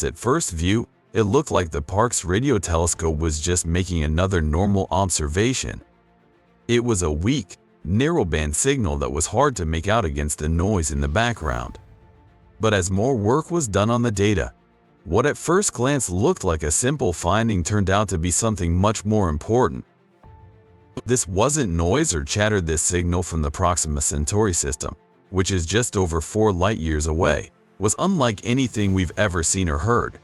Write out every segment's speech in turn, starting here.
At first view, it looked like the park's radio telescope was just making another normal observation. It was a weak, narrowband signal that was hard to make out against the noise in the background. But as more work was done on the data, what at first glance looked like a simple finding turned out to be something much more important. This wasn't noise or chatter. This signal from the Proxima Centauri system, which is just over 4 light-years away, was unlike anything we've ever seen or heard.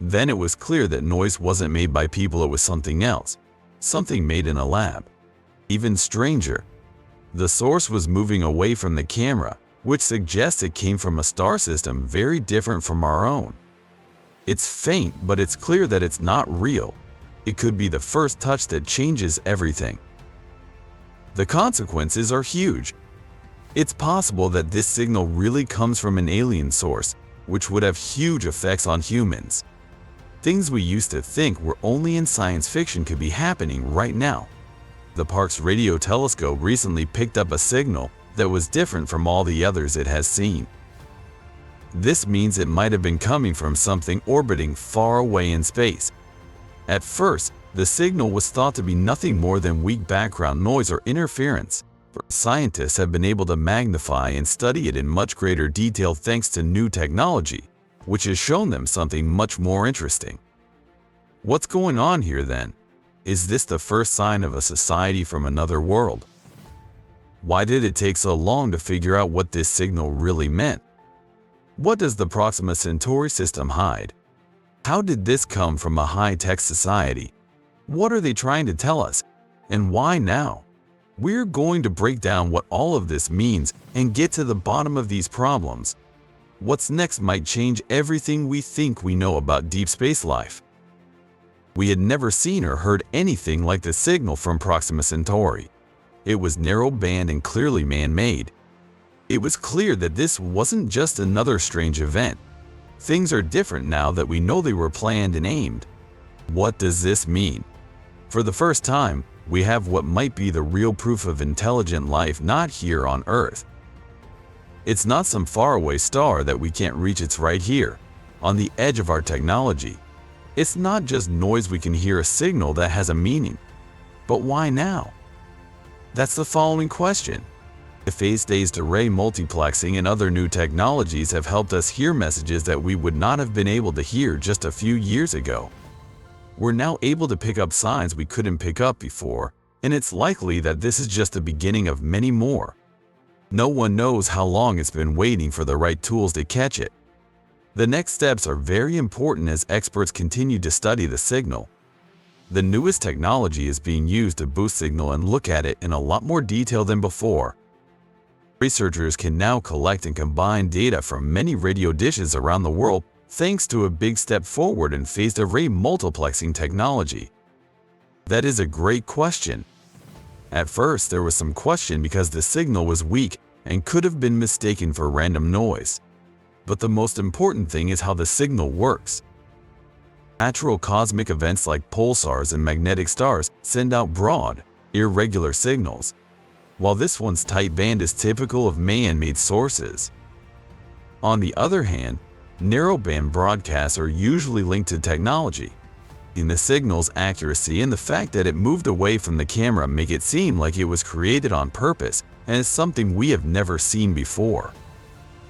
Then it was clear that noise wasn't made by people, it was something else, something made in a lab. Even stranger, the source was moving away from the camera, which suggests it came from a star system very different from our own. It's faint, but it's clear that it's not real. It could be the first touch that changes everything. The consequences are huge. It's possible that this signal really comes from an alien source, which would have huge effects on humans. Things we used to think were only in science fiction could be happening right now. The park's radio telescope recently picked up a signal that was different from all the others it has seen. This means it might have been coming from something orbiting far away in space. At first, the signal was thought to be nothing more than weak background noise or interference. Scientists have been able to magnify and study it in much greater detail thanks to new technology, which has shown them something much more interesting. What's going on here then? Is this the first sign of a society from another world? Why did it take so long to figure out what this signal really meant? What does the Proxima Centauri system hide? How did this come from a high-tech society? What are they trying to tell us? And why now? We're going to break down what all of this means and get to the bottom of these problems. What's next might change everything we think we know about deep space life. We had never seen or heard anything like the signal from Proxima Centauri. It was narrow-band and clearly man-made. It was clear that this wasn't just another strange event. Things are different now that we know they were planned and aimed. What does this mean? For the first time, we have what might be the real proof of intelligent life not here on Earth. It's not some faraway star that we can't reach, it's right here, on the edge of our technology. It's not just noise, we can hear a signal that has a meaning. But why now? That's the following question. The phase-phased array multiplexing and other new technologies have helped us hear messages that we would not have been able to hear just a few years ago. We're now able to pick up signs we couldn't pick up before, and it's likely that this is just the beginning of many more. No one knows how long it's been waiting for the right tools to catch it. The next steps are very important as experts continue to study the signal. The newest technology is being used to boost signal and look at it in a lot more detail than before. Researchers can now collect and combine data from many radio dishes around the world thanks to a big step forward in phased array multiplexing technology. That is a great question. At first, there was some question because the signal was weak and could have been mistaken for random noise. But the most important thing is how the signal works. Natural cosmic events like pulsars and magnetic stars send out broad, irregular signals, while this one's tight band is typical of man-made sources. On the other hand, narrowband broadcasts are usually linked to technology. In the signal's accuracy and the fact that it moved away from the camera make it seem like it was created on purpose and is something we have never seen before.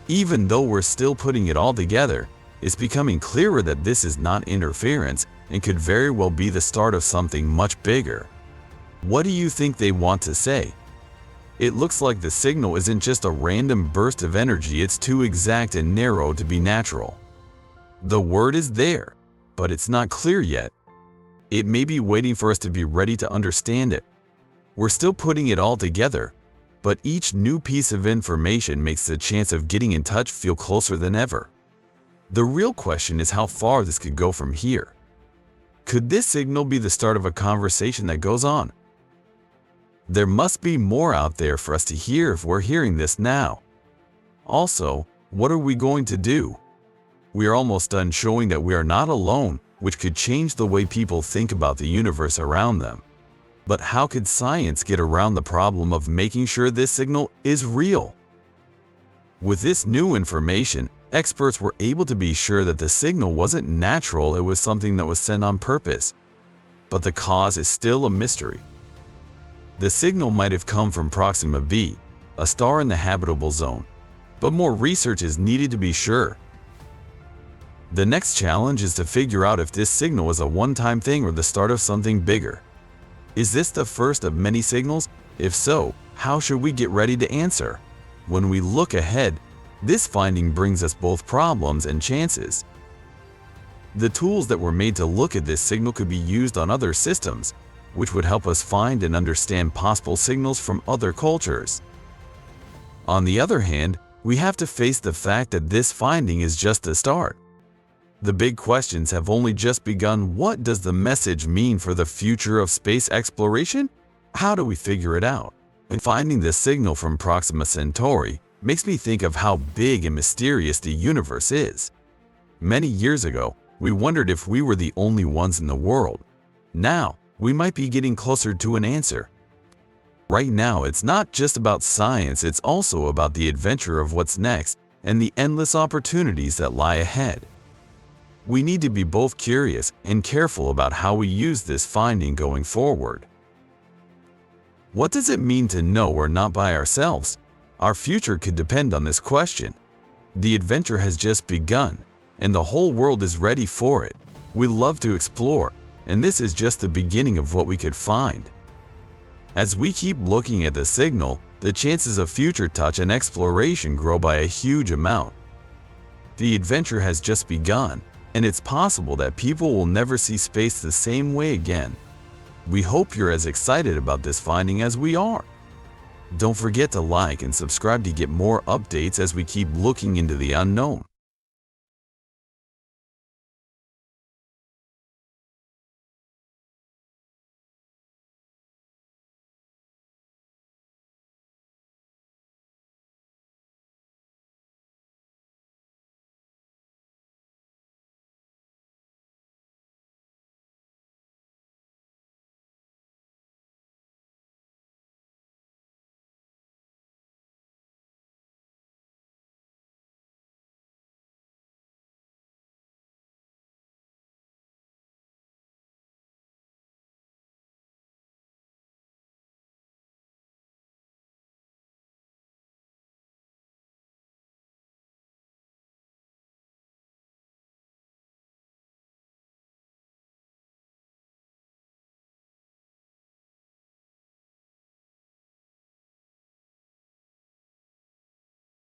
Even though we're still putting it all together, it's becoming clearer that this is not interference and could very well be the start of something much bigger. What do you think they want to say? It looks like the signal isn't just a random burst of energy, it's too exact and narrow to be natural. The word is there, but it's not clear yet. It may be waiting for us to be ready to understand it. We're still putting it all together, but each new piece of information makes the chance of getting in touch feel closer than ever. The real question is how far this could go from here. Could this signal be the start of a conversation that goes on? There must be more out there for us to hear if we're hearing this now. Also, what are we going to do? We are almost done showing that we are not alone, which could change the way people think about the universe around them. But how could science get around the problem of making sure this signal is real? With this new information, Experts were able to be sure that the signal wasn't natural, it was something that was sent on purpose. But the cause is still a mystery. The signal might have come from Proxima B, a star in the habitable zone, but more research is needed to be sure. The next challenge is to figure out if this signal is a one-time thing or the start of something bigger. Is this the first of many signals? If so, how should we get ready to answer? When we look ahead, this finding brings us both problems and chances. The tools that were made to look at this signal could be used on other systems, which would help us find and understand possible signals from other cultures. On the other hand, we have to face the fact that this finding is just a start. The big questions have only just begun. What does the message mean for the future of space exploration? How do we figure it out? And finding this signal from Proxima Centauri makes me think of how big and mysterious the universe is. Many years ago, we wondered if we were the only ones in the world. Now, we might be getting closer to an answer. Right now, it's not just about science, it's also about the adventure of what's next and the endless opportunities that lie ahead. We need to be both curious and careful about how we use this finding going forward. What does it mean to know we're not by ourselves? Our future could depend on this question. The adventure has just begun, and the whole world is ready for it. We love to explore, and this is just the beginning of what we could find. As we keep looking at the signal, the chances of future touch and exploration grow by a huge amount. The adventure has just begun, and it's possible that people will never see space the same way again. We hope you're as excited about this finding as we are. Don't forget to like and subscribe to get more updates as we keep looking into the unknown.